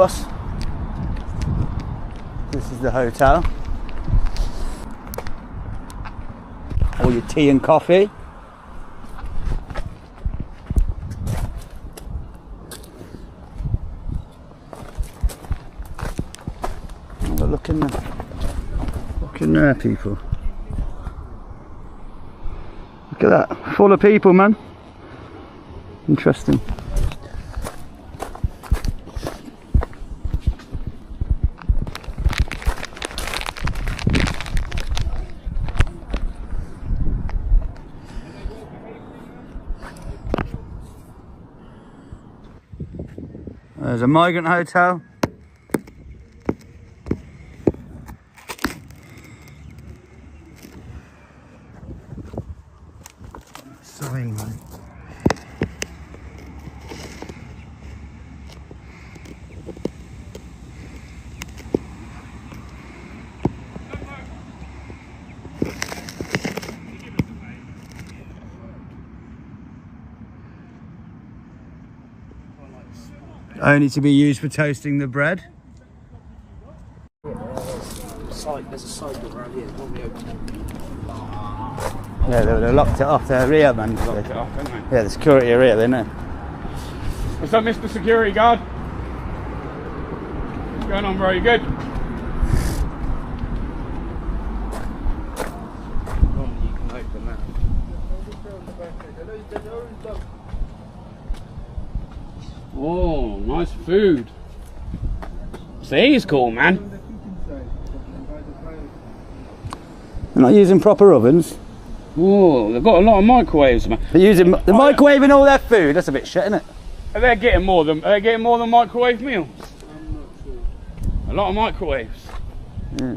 This is the hotel. All your tea and coffee. Oh, look in there. Look in there, people. Look at that. Full of people, man. Interesting. There's a migrant hotel. Sorry, man. Only to be used for toasting the bread. There's a side door around here. Yeah, they locked it off there, rear, man. Locked it off, didn't they? Yeah, the security are here, they know. What's up, Mr. Security Guard? What's going on, bro? You good? You can open that. Oh, nice food. See, it's cool, man. They're not using proper ovens. Oh, they've got a lot of microwaves, man. They're using the microwaving all their food. That's a bit shit, isn't it? Are they getting more than microwave meals? I'm not sure. A lot of microwaves. Yeah.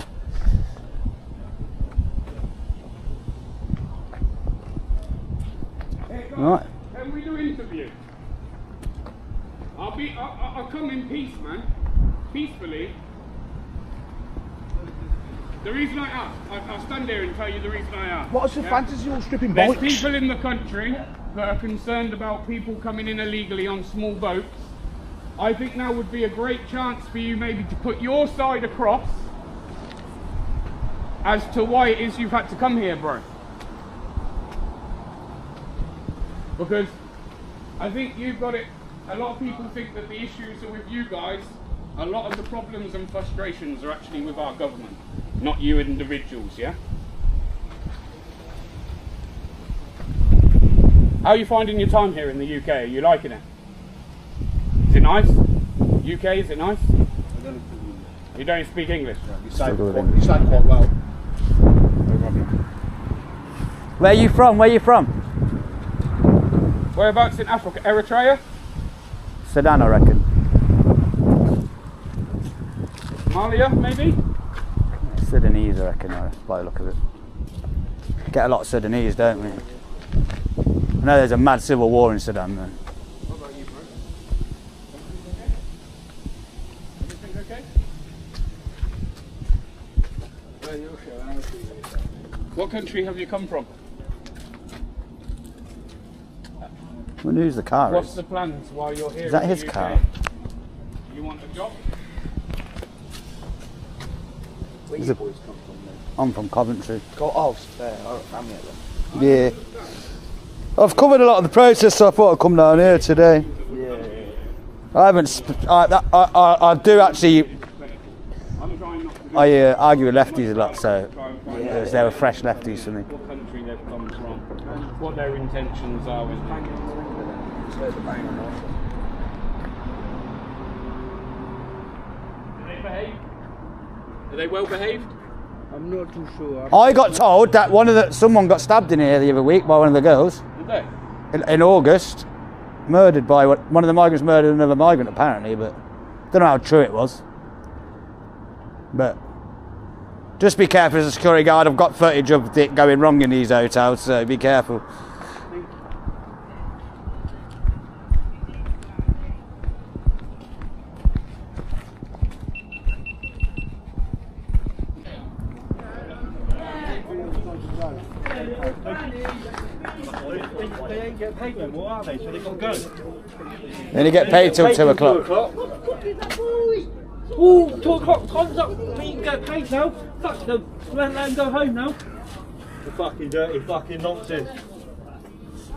Hey, guys, Right. can we do an interview? I'll come in peace, man. Peacefully. The reason I ask, I'll stand there and tell you the reason I ask. What's your fantasy all stripping There's bikes? people in the country that are concerned about people coming in illegally on small boats. I think now would be a great chance for you maybe to put your side across as to why it is you've had to come here, bro. Because I think you've got it. A lot of people think that the issues are with you guys. A lot of the problems and frustrations are actually with our government, not you individuals, yeah? How are you finding your time here in the UK? Are you liking it? Is it nice? UK, is it nice? You don't speak English? You sound quite well. No problem. Where are you from? Where are you from? Whereabouts in Africa? Eritrea? Sudan, I reckon. Somalia, maybe? Sudanese, I reckon, by the look of it. Get a lot of Sudanese, don't we? I know there's a mad civil war in Sudan, though. What about you, bro? Everything okay? What country have you come from? Well, who's the car What's is? the plans while you're here? Is that in his the UK? car? You want a job? Where Is you it- boys come from then? I'm from Coventry. Oh, fair. I've got family at them. Yeah. I've covered a lot of the process, so I thought I'd come down here today. Yeah. I haven't. I do actually. I'm trying not to I argue with lefties a lot, so try and find out they were fresh lefties for me. what country they've come from, what their intentions are with you. Do they behave? Are they well behaved? I'm not too sure. I got told that someone got stabbed in here the other week by one of the girls Did they? in August, murdered by one of the migrants murdered another migrant apparently, but don't know how true it was. But just be careful as a security guard. I've got footage of it going wrong in these hotels, so be careful. They ain't get paid no more, are they? So they got to go. They only get paid till 2 o'clock. Oh, 2 o'clock, time's up. We can get paid now. Fuck them. Let them go home now. The fucking dirty fucking nonsense.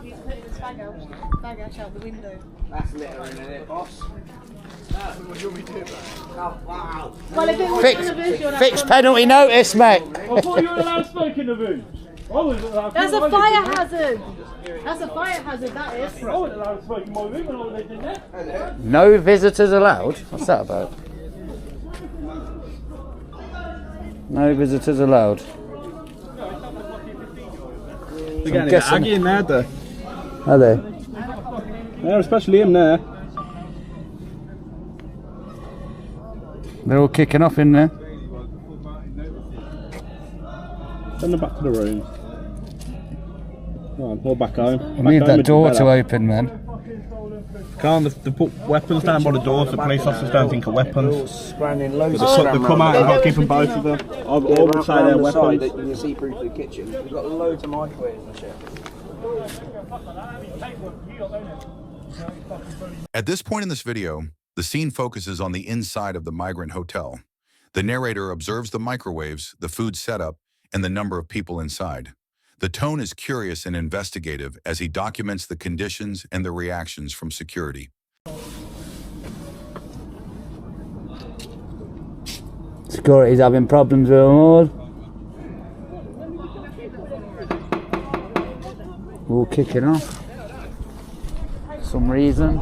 He's putting his bag out the window. That's littering, isn't it, boss? What do you want me to do about it? Oh, wow. Well, if it was one of us, you're not Fixed penalty notice, mate. I thought you were allowed to smoke in the room. That's a fire hazard. That's a fire hazard, that is. I wasn't allowed to smoke in my room when I lived in there. No visitors allowed? What's that about? No visitors allowed. They're getting aggy in there, though. Are they? Yeah, especially him there. They're all kicking off in there. Send them back to the room. Come on, we're back home. We need that door to open, man. Can't they put weapons down by the door so police officers don't think of weapons? Loads They come out and I'll keep them both of them. I would say they're weapons. That you can see through to the kitchen. We've got loads of microwaves and shit. At this point in this video, the scene focuses on the inside of the migrant hotel. The narrator observes the microwaves, the food setup, and the number of people inside. The tone is curious and investigative as he documents the conditions and the reactions from security. Security's having problems with them all. All kicking off. For some reason.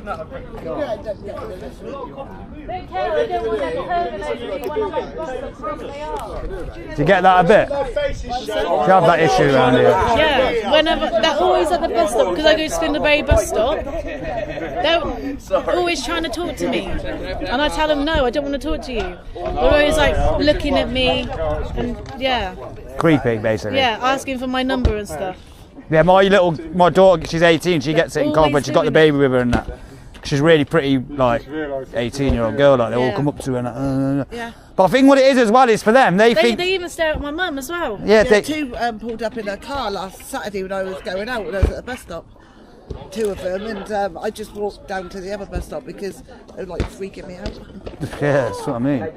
Don't care, I don't want them permanently when I'm at bus they are. Do you get that a bit? Do you have that issue around here? Yeah, whenever, they're always at the bus stop, because I go to Spindleberry bus stop. They're always trying to talk to me. And I tell them, no, I don't want to talk to you. They're always like looking at me and yeah. Creepy, basically. Yeah, asking for my number and stuff. Yeah, my daughter, she's 18, she gets it in college when she's got the baby with her and that. She's really pretty, like, 18-year-old girl, like, they all come up to her and yeah. But I think what it is as well is for them, they think... They even stare at my mum as well. Yeah, they... Two pulled up in a car last Saturday when I was going out when I was at a bus stop. Two of them, and I just walked down to the other bus stop because they were like freaking me out. Yeah, that's what I mean.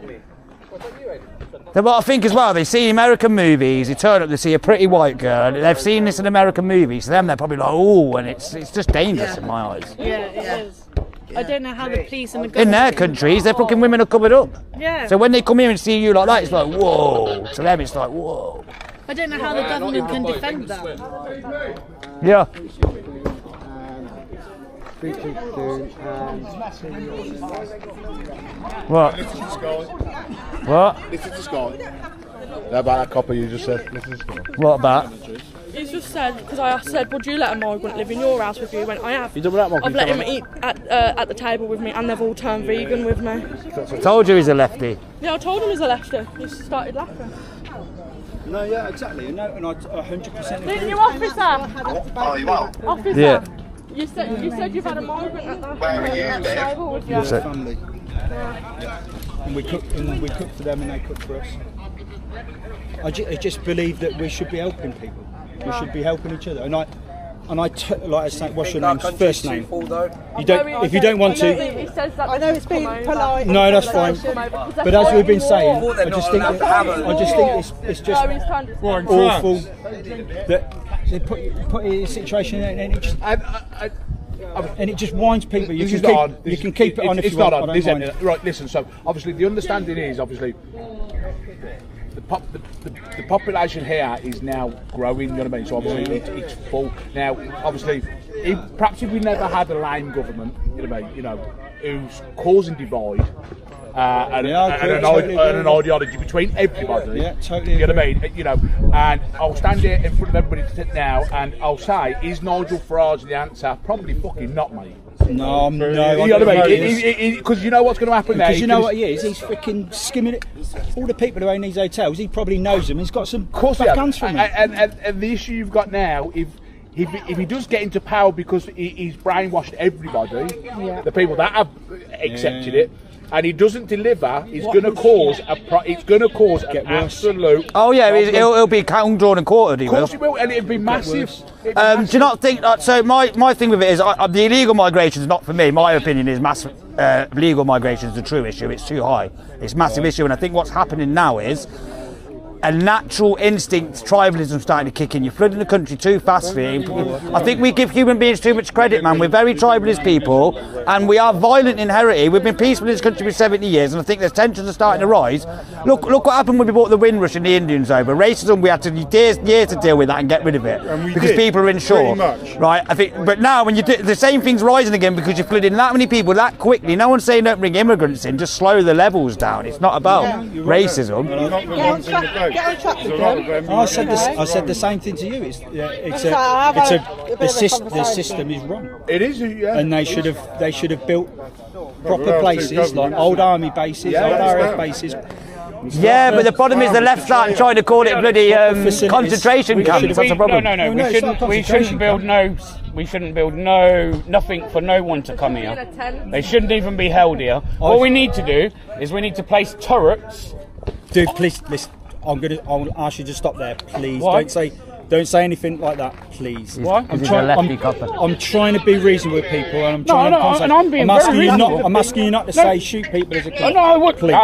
But I think as well, they see American movies, they turn up, they see a pretty white girl, they've seen this in American movies, so them they're probably like, oh, and it's just dangerous in my eyes. Yeah, it is. I don't know how the police and the government... In their countries, their fucking women are covered up. Yeah. So when they come here and see you like that, it's like, whoa. To them, it's like, whoa. I don't know how the government can defend that. Yeah. What? What? This is the sky. About that copper you just said. This is the sky. What about? He's just said, because I said, would you let a migrant live in your house with you? He went, I have. You done that, I've let him eat at the table with me, and they've all turned vegan with me. I told you he's a lefty. Yeah, I told him he's a lefty. He started laughing. No, yeah, exactly. No, and I 100% agree. Didn't you, officer? Oh, you are? Officer. Yeah. You said you've had a migrant at the table with you. Family. Yeah. And we cook for them and they cook for us. I just believe that we should be helping people. We should be helping each other. And I like I say, what's your name? First name. You don't. If you don't want to. He says that. I know it's being polite. No, that's fine. But as we've been saying, I just think it's just awful that they put you in a situation and it just. And it just winds people. You can keep it on if you want. I don't mind. Right, listen, so obviously the understanding is obviously the population here is now growing, you know what I mean? So obviously it's full. Now, obviously, perhaps if we never had a lame government, you know what I mean, you know, who's causing divide and an ideology between everybody. Yeah, totally. You know what I mean? You know, and I'll stand here in front of everybody now and I'll say, is Nigel Farage the answer? Probably fucking not, mate. No. You know what I mean? Because you know what's going to happen there. Because you know what he is? He's freaking skimming it. All the people who own these hotels, he probably knows them. He's got some backhands from them. And the issue you've got now, if he does get into power because he's brainwashed everybody, the people that have accepted it, and he doesn't deliver, it's going to cause an absolute. Oh yeah, he'll be drawn and quartered. Of course he will, and it'll be massive. Do you not think that? So my thing with it is, the illegal migration is not for me. My opinion is legal migration is the true issue. It's too high. It's a massive issue, and I think what's happening now is a natural instinct, tribalism starting to kick in. You're flooding the country too fast. I think we give human beings too much credit, man. We're very tribalist people, and we are violent inherently. We've been peaceful in this country for 70 years, and I think there's tensions are starting to rise. Look what happened when we brought the Windrush and the Indians over. Racism, we had to years to deal with that and get rid of it because people are insured, right? I think, but now when you do the same thing's rising again because you're flooding that many people that quickly. No one's saying don't bring immigrants in, just slow the levels down. It's not about racism. I said the same thing to you. The system is wrong. It is, yeah. And they should have built proper places like old army bases, old RAF bases. Yeah, but the problem is the left start trying to call it bloody concentration camps. That's a problem. No. We shouldn't build nothing for no one to come here. They shouldn't even be held here. What we need to do is we need to place turrets. Dude, please listen. I'll ask you to stop there, please. Why? Don't say anything like that, please. Why? I'm trying to be reasonable with people, and I'm trying to. I'm asking you not to say shoot people as a club. No, I would. Please.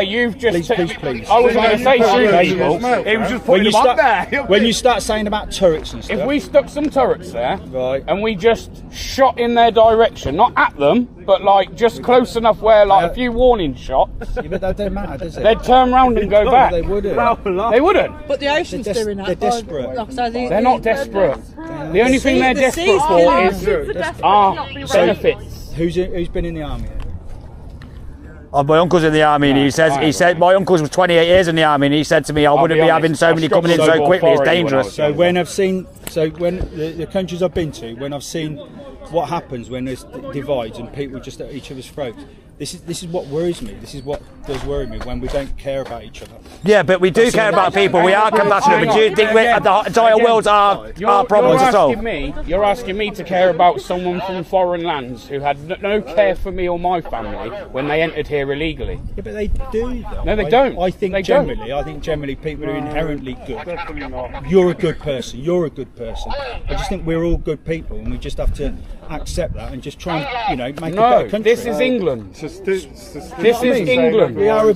You've just. Please. I wasn't going to say shoot people. It was just putting them up there. When you start saying about turrets and stuff. If we stuck some turrets there, right, and we just shot in their direction, not at them, but like just close enough where like a few warning shots. Yeah, but that don't matter, does it? They'd turn around and go back. They wouldn't. They wouldn't. But the ocean's doing that. They're desperate. They're not desperate. The only thing they're desperate for is our benefits. Who's been in the army? My uncle's in the army, and he said my uncle's was 28 years in the army, and he said to me, I wouldn't be having so many coming in so quickly. It's dangerous. So when the countries I've been to, when I've seen what happens when there's divides and people just at each other's throats. This is what worries me. This is what does worry me when we don't care about each other. Yeah, but we do care about people. We are compassionate. But do you think the entire world's our problems to solve? You're asking me to care about someone from foreign lands who had no care for me or my family when they entered here illegally. Yeah, but they do. Though. No, they don't. I think generally people are inherently good. You're a good person. You're a good person. I just think we're all good people, and we just have to accept that and just try and make a better country. This is England. This is England. We're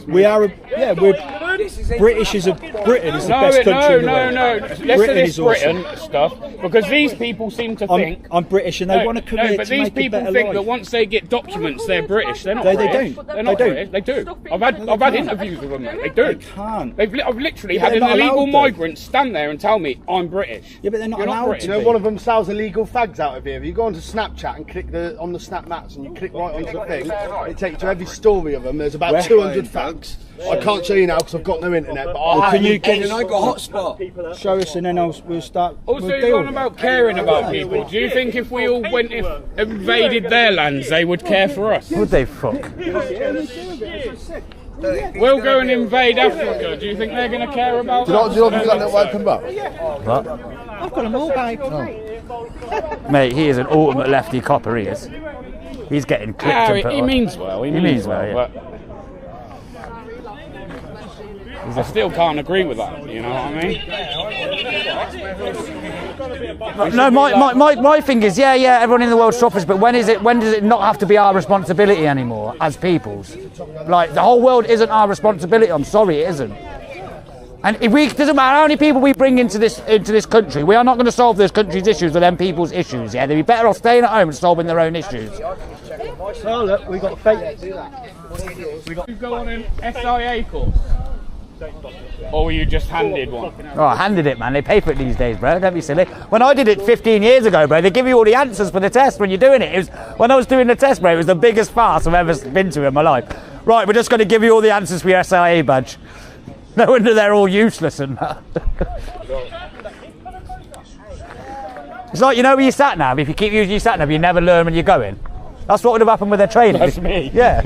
British is Britain is the best country in the world. No. Listen to this Britain stuff, because these people seem to think I'm British and they want to come here to make a better life. But these people think that once they get documents, they're British. They're not. They British. don't. They're not British. They do. I've had interviews with them. They do. They can't. I've literally had an illegal migrant stand there and tell me I'm British. Yeah, but they're not allowed to. You know, one of them sells illegal fags out of here. You go onto Snapchat and click on the snap mats, and you click right onto the thing. It takes you to every story of them. There's about 200 fags. I can't show you now because I've got no internet. But can you get? I got hotspot. Show us, and then we'll start. Also, you're on about caring about people. Do you think if we all went invaded their lands, they would care for us? Would they fuck? We'll go and invade Africa. Do you think they're going to care about us? Do you think that might come back? What? I've got them all, babe. Oh. Mate, he is an ultimate lefty copper, he is. He's getting clipped. He means well. He means well, yeah. I still can't agree with that, you know what I mean? No, my thing is, yeah, everyone in the world suffers, but when does it not have to be our responsibility anymore as peoples? Like, the whole world isn't our responsibility. I'm sorry, it isn't. And it doesn't matter how many people we bring into this country, we are not going to solve this country's issues with them people's issues. Yeah, they'd be better off staying at home and solving their own issues. Oh look, we got fake. You go on an SIA course, or were you just handed one? Oh, I handed it, man. They pay for it these days, bro. Don't be silly. When I did it 15 years ago, bro, they give you all the answers for the test when you're doing it. When I was doing the test, bro, it was the biggest farce I've ever been to in my life. Right, we're just going to give you all the answers for your SIA badge. No wonder they're all useless and that. It's like, you know, with your sat nav, if you keep using your sat nav, you never learn when you're going. That's what would have happened with their training. That's me. Yeah.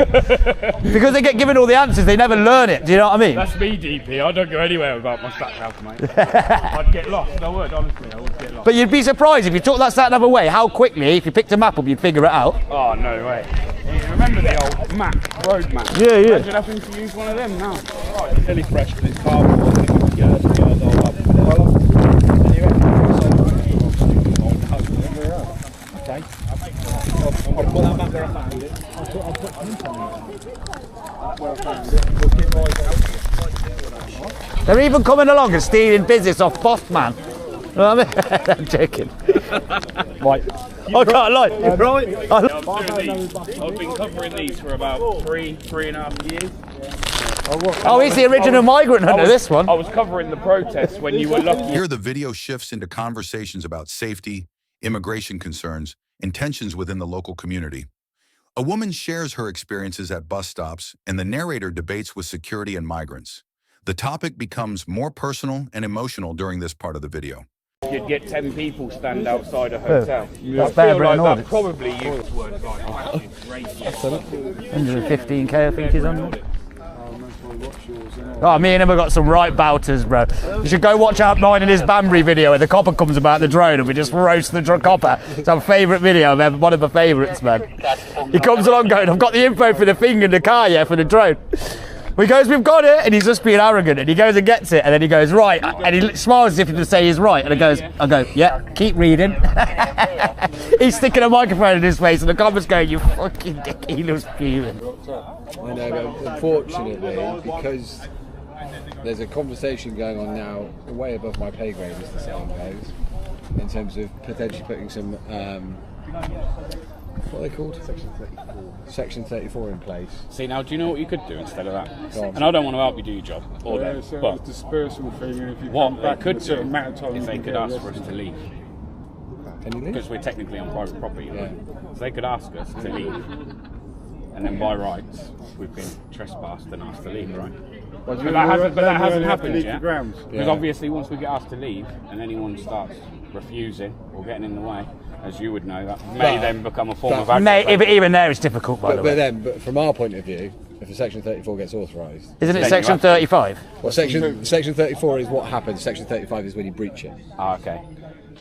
Because they get given all the answers, they never learn it. Do you know what I mean? That's me, DP. I don't go anywhere without my sat nav, mate. I'd get lost. I would, honestly. I would get lost. But you'd be surprised if you took that sat nav away, how quickly, if you picked a map up, you'd figure it out. Oh, no way. Remember the old map, road map? Yeah, yeah. Imagine having to use one of them now. Right, really fresh with this cardboard. Okay. I'll put that back where I found it. I'll put some where I found it. We'll keep right out. They're even coming along and stealing business off Boss Man. You know what I mean? I'm joking. Right. I can't lie. You're right. I've been covering these for about 3.5 years. Oh, he's the original migrant hunter, this one. I was covering the protests when you were lucky. Here the video shifts into conversations about safety, immigration concerns, and tensions within the local community. A woman shares her experiences at bus stops, and the narrator debates with security and migrants. The topic becomes more personal and emotional during this part of the video. You'd get 10 people stand outside a hotel. That's I bad feel like written that probably used words like 115k, I think he's on. Oh, me and him have got some right bouters, bro. You should go watch out mine and his Banbury video where the copper comes about the drone and we just roast the copper. It's our favourite video, man. One of my favourites, man. He comes along going, I've got the info for the thing in the car, yeah, for the drone. He goes, we've got it, and he's just being arrogant, and he goes and gets it, and then he goes, right, and he smiles as if to say he's right, and I go, yeah, keep reading. He's sticking a microphone in his face, and the comments going, you fucking dick, he looks fuming. I know, but unfortunately, because there's a conversation going on now way above my pay grade, as the saying goes, in terms of potentially putting some, what are they called? Section 34 in place. See, now, do you know what you could do instead of that? And I don't want to help you do your job all day, but dispersal thing, and if you what come they back could in a certain do amount of time, is they could ask for us to leave. Can you leave? Because we're technically on private property, right? So they could ask us to leave, and then by rights, we've been trespassed and asked to leave, right? But that hasn't happened yet. Because obviously, once we get asked to leave, and anyone starts refusing or getting in the way, as you would know, that may then become a form of aggression. Even there it's difficult, by the way. But from our point of view, if a Section 34 gets authorised... Isn't it Section 35? Well, Section 34 is what happens. Section 35 is when you breach it. Ah, okay.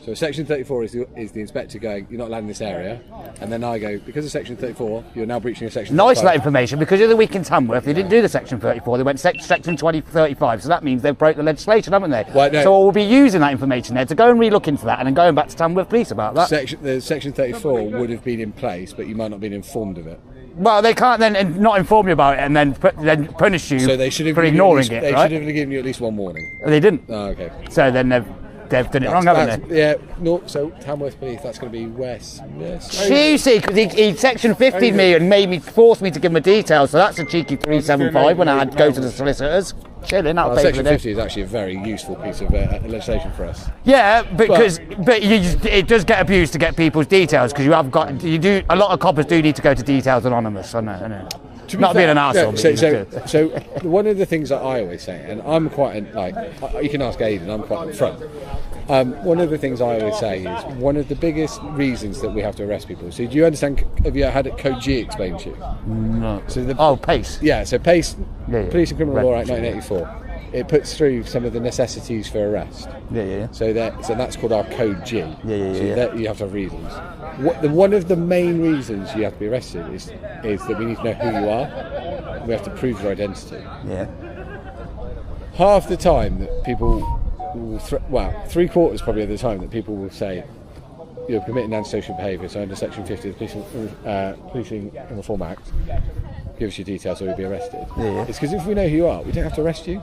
So Section 34 is the inspector going, you're not allowed in this area, and then I go, because of Section 34, you're now breaching a Section 35. Nice that information, because the other week in Tamworth, they didn't do the Section 34, they went Section 2035, so that means they've broke the legislation, haven't they? Well, no. So we'll be using that information there to go and re-look into that, and then going back to Tamworth Police about that. The Section 34 would have been in place, but you might not have been informed of it. Well, they can't then not inform you about it and then punish you for ignoring it, They right? should have given you at least one warning. They didn't. Oh, okay. So then they've done it wrong, haven't they? Yeah, no, so Tamworth Police, that's going to be West. You see, because he Section 50'd me and forced me to give him the details, so that's a cheeky 375 when I had to go to the solicitors. Chilling, I'll pay Section for 50 is actually a very useful piece of legislation for us. Yeah, it does get abused to get people's details, because a lot of coppers do need to go to Details Anonymous. I know. Not being an arsehole. So one of the things that I always say, and I'm quite you can ask Aidan, I'm quite upfront. One of the things I always say is one of the biggest reasons that we have to arrest people. So do you understand? Have you had Code G explained to you? No. So PACE. Yeah. So PACE, Police and Criminal Law Act Right. 1984. It puts through some of the necessities for arrest. Yeah. So that's called our Code G. Yeah. You have to have reasons. One of the main reasons you have to be arrested is that we need to know who you are. We have to prove your identity. Yeah. Half the time that people will, 3/4 probably of the time that people will say you're committing antisocial behaviour. So under Section 50 of the Policing and Reform Act, give us your details or you'll be arrested. Yeah. It's because if we know who you are, we don't have to arrest you.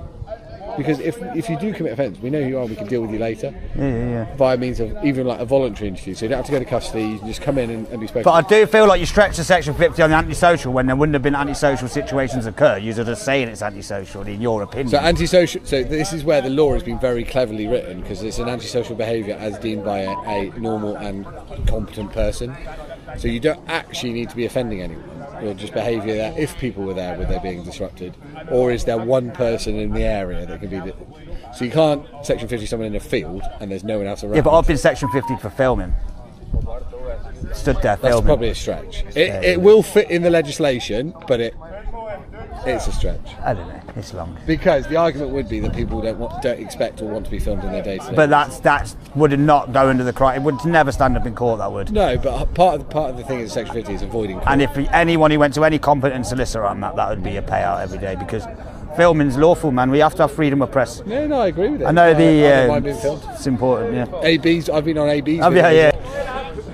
Because if you do commit offence, we know who you are, we can deal with you later. Yeah. Via means of even like a voluntary interview. So you don't have to go to custody, you can just come in and be spoken. But I do feel like you stretch the Section 50 on the antisocial when there wouldn't have been antisocial situations occur. You're just saying it's antisocial in your opinion. So this is where the law has been very cleverly written, because it's an antisocial behaviour as deemed by a normal and competent person. So you don't actually need to be offending anyone. Or just behaviour that if people were there, were they being disrupted? Or is there one person in the area that can be... So you can't Section 50 someone in a field and there's no one else around. Yeah, but I've been Section 50 for filming. Stood there filming. That's probably a stretch. It will fit in the legislation, but It's a stretch. I don't know. It's long. Because the argument would be that people don't expect or want to be filmed in their day-to-day. But that's would not go under the crime. It would never stand up in court. That would. No, but part of the thing in Section 50 is avoiding court. And if anyone who went to any competent solicitor on that would be a payout every day, because filming's lawful, man. We have to have freedom of press. No, I agree with it. I know I don't mind being filmed. It's important. Yeah. AB's. I've been on AB's. Oh, yeah.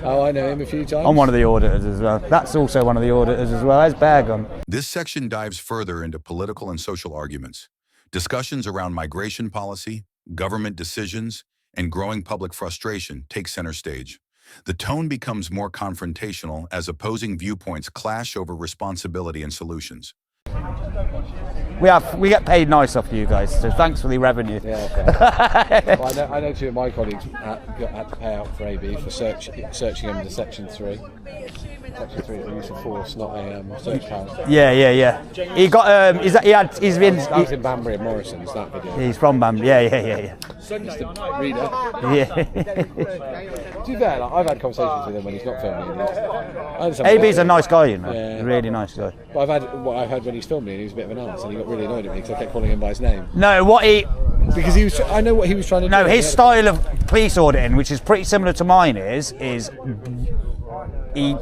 Oh, I know him a few times. I'm one of the auditors as well. That's also one of the auditors as well. How's Bear gone? This section dives further into political and social arguments. Discussions around migration policy, government decisions, and growing public frustration take center stage. The tone becomes more confrontational as opposing viewpoints clash over responsibility and solutions. We get paid nice off you guys, so thanks for the revenue. Yeah, okay. Well, I know two of my colleagues had to pay out for AB for searching under Section 3. Section 3 is a use of force, not a search power. Yeah. He got he's been. That was in Banbury and Morrison's, that video. He's from Banbury. Yeah. Mr. Reader. Yeah. To be fair, I've had conversations with him when he's not filming. AB's a nice guy, you know. Yeah. Really nice guy. But I've heard when he's filming, he was a bit of an arse, and he got really annoyed at me because I kept calling him by his name. No, because he was. I know what he was trying to do. No, his style of police auditing, which is pretty similar to mine, is he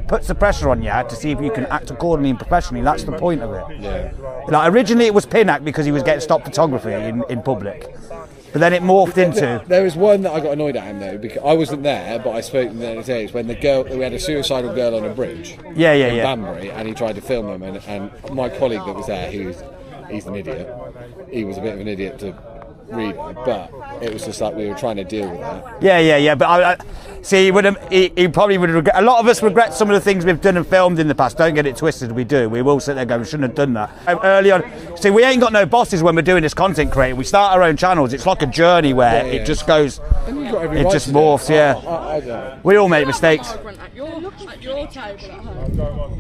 puts the pressure on you to see if you can act accordingly and professionally. That's the point of it. Yeah. Like originally it was Pinnock because he was getting stopped photography in public. But then it morphed into... There was one that I got annoyed at him though, because I wasn't there, but I spoke to him the other day. It's when we had a suicidal girl on a bridge in Banbury, and he tried to film them, and my colleague that was there, he's an idiot. He was a bit of an idiot to read, but it was just like we were trying to deal with that. Yeah. But I see, he probably would regret. A lot of us regret some of the things we've done and filmed in the past. Don't get it twisted. We do. We will sit there going, we shouldn't have done that. Early on, see, we ain't got no bosses when we're doing this content creating. We start our own channels. It's like a journey where it just goes. It just morphs. Yeah. We all make mistakes. At your table at home.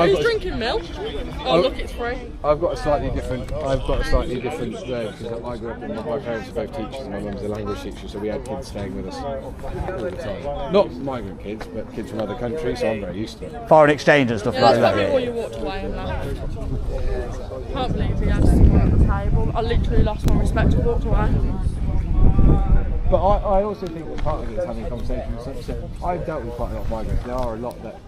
Who's drinking milk? Oh, look, it's free. I've got a slightly different because I grew up and my parents are both teachers and my mum's a language teacher, so we had kids staying with us all the time. Not migrant kids, but kids from other countries, so I'm very used to it. Foreign exchange and stuff like that. That's probably why you walked away and left. I can't believe he had someone at the table. I literally lost my respect and walked away. But I also think that part of it is having conversations. So I've dealt with quite a lot of migrants.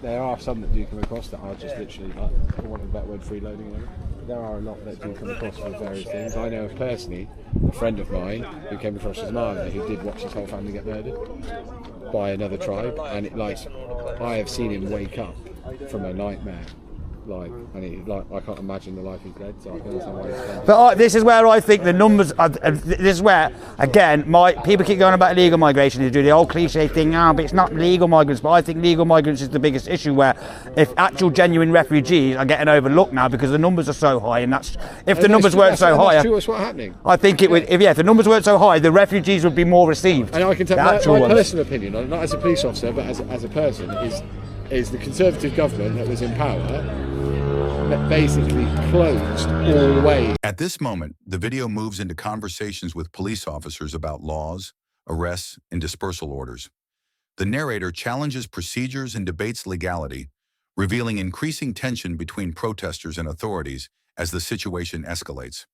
There are some that do come across that are just literally, like, for want of a better word, freeloading. There are a lot that do come across with various things. I know personally a friend of mine who came across as Somali who did watch his whole family get murdered by another tribe, and I have seen him wake up from a nightmare. I can't imagine the life he's led, so I can understand why he's done. But this is where I think the numbers are, this is where, again, people keep going about illegal migration. They do the old cliche thing, but it's not legal migrants. But I think legal migrants is the biggest issue, where if actual genuine refugees are getting overlooked now because the numbers are so high, and if the numbers weren't so high, that's what's happening. I think it would. If the numbers weren't so high, the refugees would be more received. And I can tell my personal opinion, not as a police officer, but as a person, is the Conservative government that was in power that basically closed all ways. At this moment, the video moves into conversations with police officers about laws, arrests, and dispersal orders. The narrator challenges procedures and debates legality, revealing increasing tension between protesters and authorities as the situation escalates.